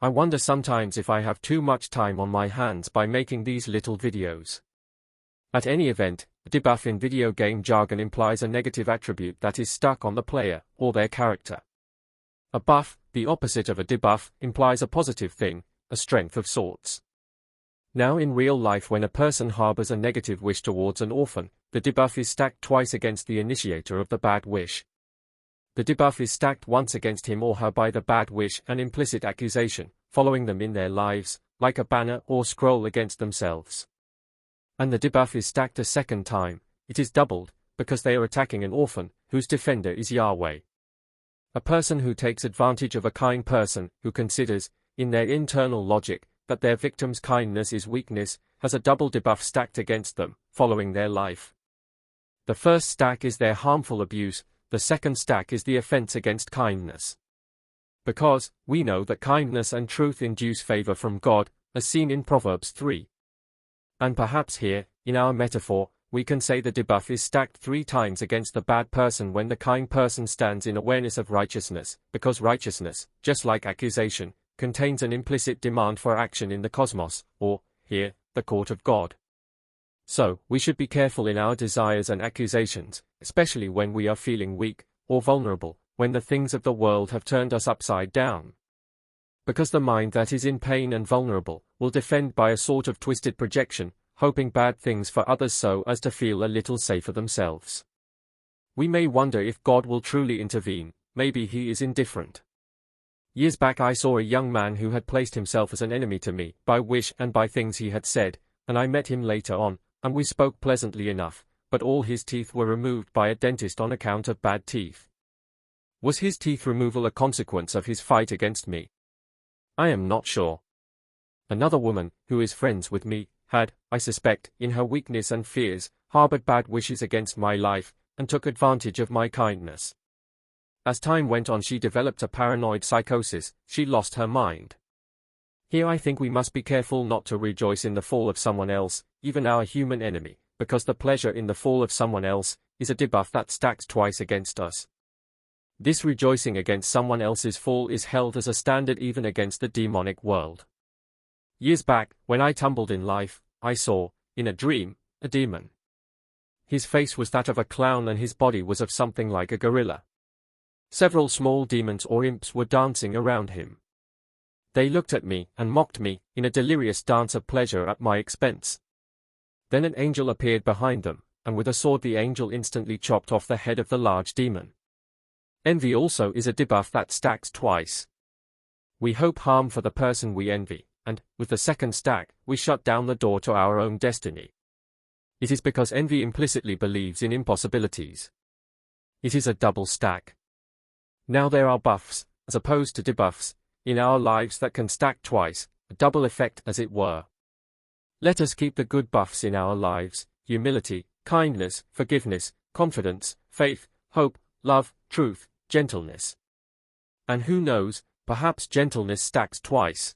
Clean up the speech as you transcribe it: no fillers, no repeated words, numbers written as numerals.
I wonder sometimes if I have too much time on my hands by making these little videos. At any event, a debuff in video game jargon implies a negative attribute that is stuck on the player or their character. A buff, the opposite of a debuff, implies a positive thing, a strength of sorts. Now in real life, when a person harbors a negative wish towards an orphan, the debuff is stacked twice against the initiator of the bad wish. The debuff is stacked once against him or her by the bad wish, an implicit accusation, following them in their lives, like a banner or scroll against themselves. And the debuff is stacked a second time, it is doubled, because they are attacking an orphan, whose defender is Yahweh. A person who takes advantage of a kind person, who considers, in their internal logic, that their victim's kindness is weakness, has a double debuff stacked against them, following their life. The first stack is their harmful abuse, the second stack is the offense against kindness. Because, we know that kindness and truth induce favor from God, as seen in Proverbs 3. And perhaps here, in our metaphor, we can say the debuff is stacked 3 times against the bad person when the kind person stands in awareness of righteousness, because righteousness, just like accusation, contains an implicit demand for action in the cosmos, or, here, the court of God. So, we should be careful in our desires and accusations, especially when we are feeling weak, or vulnerable, when the things of the world have turned us upside down. Because the mind that is in pain and vulnerable, will defend by a sort of twisted projection, hoping bad things for others so as to feel a little safer themselves. We may wonder if God will truly intervene, maybe he is indifferent. Years back I saw a young man who had placed himself as an enemy to me, by wish and by things he had said, and I met him later on, and we spoke pleasantly enough, but all his teeth were removed by a dentist on account of bad teeth. Was his teeth removal a consequence of his fight against me? I am not sure. Another woman, who is friends with me, had, I suspect, in her weakness and fears, harbored bad wishes against my life, and took advantage of my kindness. As time went on, she developed a paranoid psychosis, she lost her mind. Here I think we must be careful not to rejoice in the fall of someone else, even our human enemy, because the pleasure in the fall of someone else is a debuff that stacks twice against us. This rejoicing against someone else's fall is held as a standard even against the demonic world. Years back, when I tumbled in life, I saw, in a dream, a demon. His face was that of a clown and his body was of something like a gorilla. Several small demons or imps were dancing around him. They looked at me and mocked me, in a delirious dance of pleasure at my expense. Then an angel appeared behind them, and with a sword the angel instantly chopped off the head of the large demon. Envy also is a debuff that stacks twice. We hope harm for the person we envy, and, with the second stack, we shut down the door to our own destiny. It is because envy implicitly believes in impossibilities. It is a double stack. Now there are buffs, as opposed to debuffs, in our lives that can stack twice, a double effect as it were. Let us keep the good buffs in our lives: humility, kindness, forgiveness, confidence, faith, hope, love, truth, gentleness. And who knows, perhaps gentleness stacks twice.